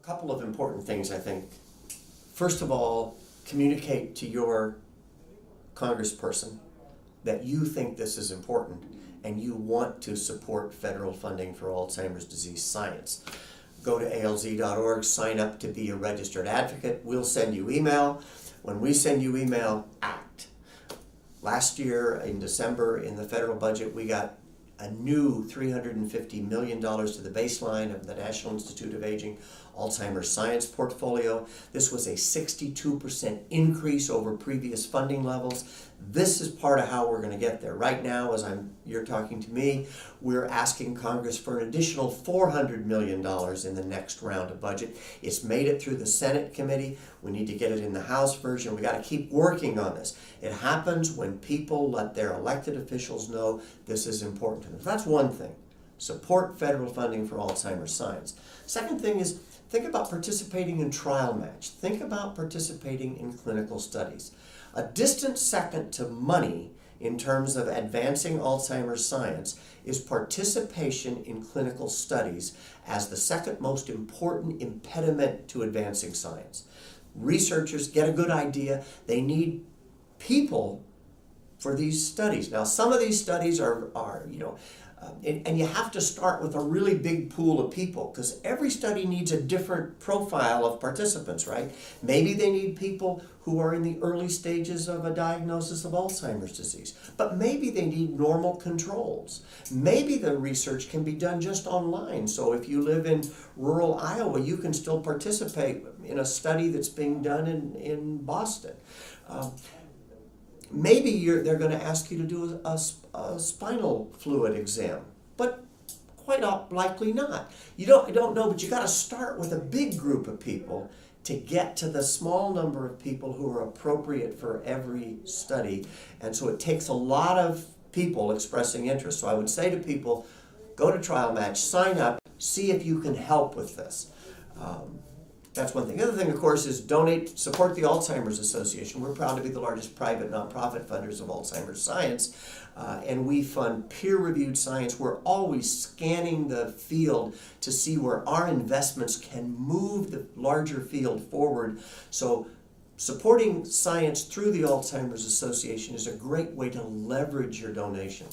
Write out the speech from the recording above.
couple of important things, I think. First of all, communicate to your congressperson that you think this is important and you want to support federal funding for Alzheimer's disease science. Go to alz.org, sign up to be a registered advocate. We'll send you email. When we send you email, act. Last year in December in the federal budget, we got a new $350 million to the baseline of the National Institute of Aging Alzheimer's Science portfolio. This was a 62% increase over previous funding levels. This is part of how we're going to get there. Right now, as you're talking to me, we're asking Congress for an additional $400 million in the next round of budget. It's made it through the Senate committee. We need to get it in the House version. We got to keep working on this. It happens when people let their elected officials know this is important to them. That's one thing. Support federal funding for Alzheimer's science. Second thing is, think about participating in trial match. Think about participating in clinical studies. A distant second to money in terms of advancing Alzheimer's science is participation in clinical studies as the second most important impediment to advancing science. Researchers get a good idea. They need people for these studies. Now, some of these studies are and you have to start with a really big pool of people because every study needs a different profile of participants, right? Maybe they need people who are in the early stages of a diagnosis of Alzheimer's disease, but maybe they need normal controls. Maybe the research can be done just online. So if you live in rural Iowa, you can still participate in a study that's being done in Boston. Maybe they're going to ask you to do a spinal fluid exam, but quite likely not. You don't know, but you got to start with a big group of people to get to the small number of people who are appropriate for every study. And so it takes a lot of people expressing interest. So I would say to people, go to Trial Match, sign up, see if you can help with this. That's one thing. The other thing, of course, is donate, support the Alzheimer's Association. We're proud to be the largest private nonprofit funders of Alzheimer's science, and we fund peer-reviewed science. We're always scanning the field to see where our investments can move the larger field forward. So supporting science through the Alzheimer's Association is a great way to leverage your donation.